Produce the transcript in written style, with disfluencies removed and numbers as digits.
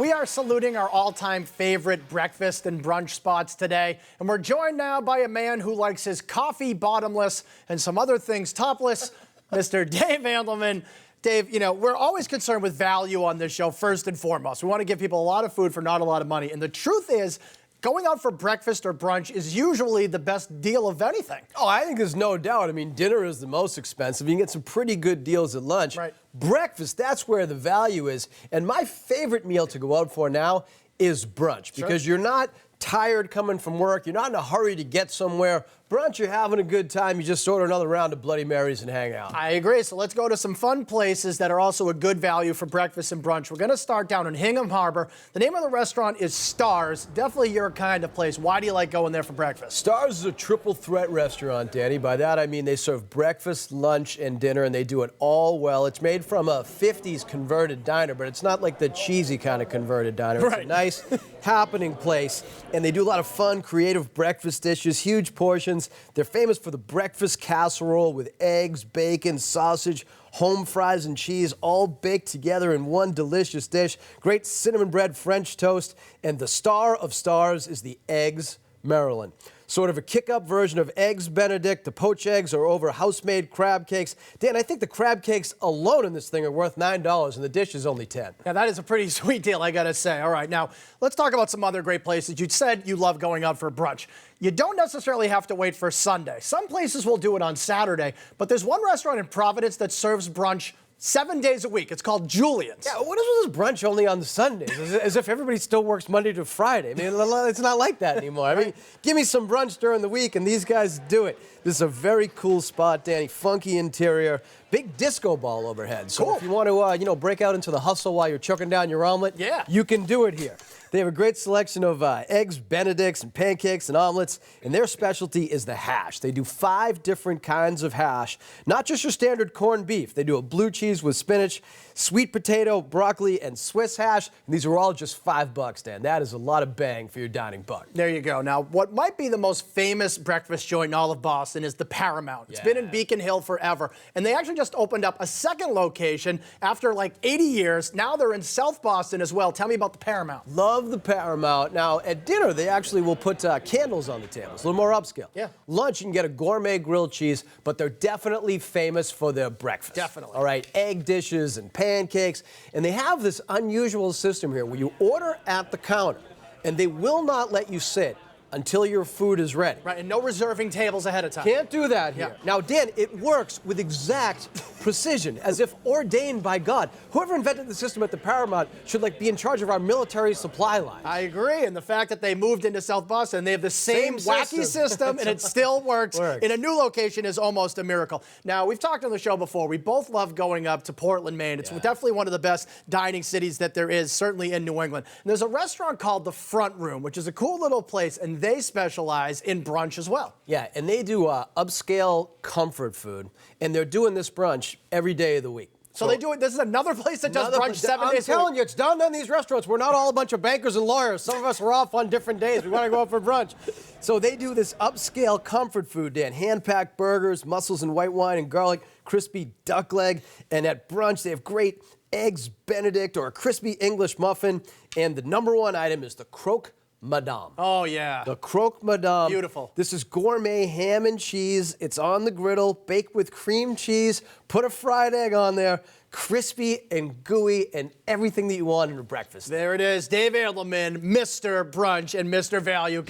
We are saluting our all-time favorite breakfast and brunch spots today, and we're joined now by a man who likes his coffee bottomless and some other things topless, Mr. Dave Andelman. Dave, you know, we're always concerned with value on this show, first and foremost. We want to give people a lot of food for not a lot of money, and the truth is, going out for breakfast or brunch is usually the best deal of anything. Oh, I think there's no doubt. I mean, dinner is the most expensive. You can get some pretty good deals at lunch. Right. Breakfast, that's where the value is. And my favorite meal to go out for now is brunch, because you're not tired coming from work. You're not in a hurry to get somewhere. Brunch, you're having a good time. You just order another round of Bloody Marys and hang out. I agree. So let's go to some fun places that are also a good value for breakfast and brunch. We're going to start down in Hingham Harbor. The name of the restaurant is Stars. Definitely your kind of place. Why do you like going there for breakfast? Stars is a triple threat restaurant, Danny. By that, I mean they serve breakfast, lunch, and dinner, and they do it all well. It's made from a 50s converted diner, but it's not like the cheesy kind of converted diner. It's a nice, happening place, and they do a lot of fun, creative breakfast dishes, huge portions. They're famous for the breakfast casserole with eggs, bacon, sausage, home fries, and cheese, all baked together in one delicious dish. Great cinnamon bread French toast, and the star of stars is the Eggs Maryland. Sort of a kick-up version of Eggs Benedict. The poached eggs are over house-made crab cakes. Dan, I think the crab cakes alone in this thing are worth $9, and the dish is only $10. Yeah, that is a pretty sweet deal, I gotta say. All right, now, let's talk about some other great places. You said you love going out for brunch. You don't necessarily have to wait for Sunday. Some places will do it on Saturday, but there's one restaurant in Providence that serves brunch 7 days a week. It's called Julian's. Yeah, what is with this brunch only on Sundays? As if everybody still works Monday to Friday. I mean, it's not like that anymore. I mean, give me some brunch during the week, and these guys do it. This is a very cool spot, Danny. Funky interior, big disco ball overhead. So if you want to, break out into the hustle while you're choking down your omelet, you can do it here. They have a great selection of eggs Benedicts and pancakes and omelets, and their specialty is the hash. They do 5 different kinds of hash, not just your standard corned beef. They do a blue cheese with spinach, sweet potato, broccoli, and Swiss hash. And these are all just $5, Dan. That is a lot of bang for your dining buck. There you go. Now, what might be the most famous breakfast joint in all of Boston is the Paramount. It's been in Beacon Hill forever, and they actually just opened up a second location after like 80 years. Now they're in South Boston as well. Tell me about the Paramount. Love the Paramount. Now, at dinner, they actually will put candles on the tables, a little more upscale. Yeah. Lunch, you can get a gourmet grilled cheese, but they're definitely famous for their breakfast. Definitely. All right, egg dishes and pancakes. And they have this unusual system here where you order at the counter, and they will not let you sit until your food is ready. Right, and no reserving tables ahead of time. Can't do that here. Now, Dan, it works with exact precision, as if ordained by God. Whoever invented the system at the Paramount should be in charge of our military supply line. I agree, and the fact that they moved into South Boston, they have the same wacky system, and it still works in a new location is almost a miracle. Now, we've talked on the show before. We both love going up to Portland, Maine. It's definitely one of the best dining cities that there is, certainly in New England. And there's a restaurant called The Front Room, which is a cool little place, and they specialize in brunch as well. Yeah, and they do upscale comfort food, and they're doing this brunch every day of the week. So they do it. This is another place that does brunch 7 days a week. I'm telling you, it's done in these restaurants. We're not all a bunch of bankers and lawyers. Some of us are off on different days. We want to go out for brunch. So they do this upscale comfort food, Dan. Hand-packed burgers, mussels and white wine and garlic, crispy duck leg. And at brunch, they have great Eggs Benedict or a crispy English muffin. And the #1 item is the Croque Madame. Oh, yeah. The Croque Madame. Beautiful. This is gourmet ham and cheese. It's on the griddle, baked with cream cheese. Put a fried egg on there. Crispy and gooey and everything that you want in a breakfast. There it is. Dave Andelman, Mr. Brunch and Mr. Value.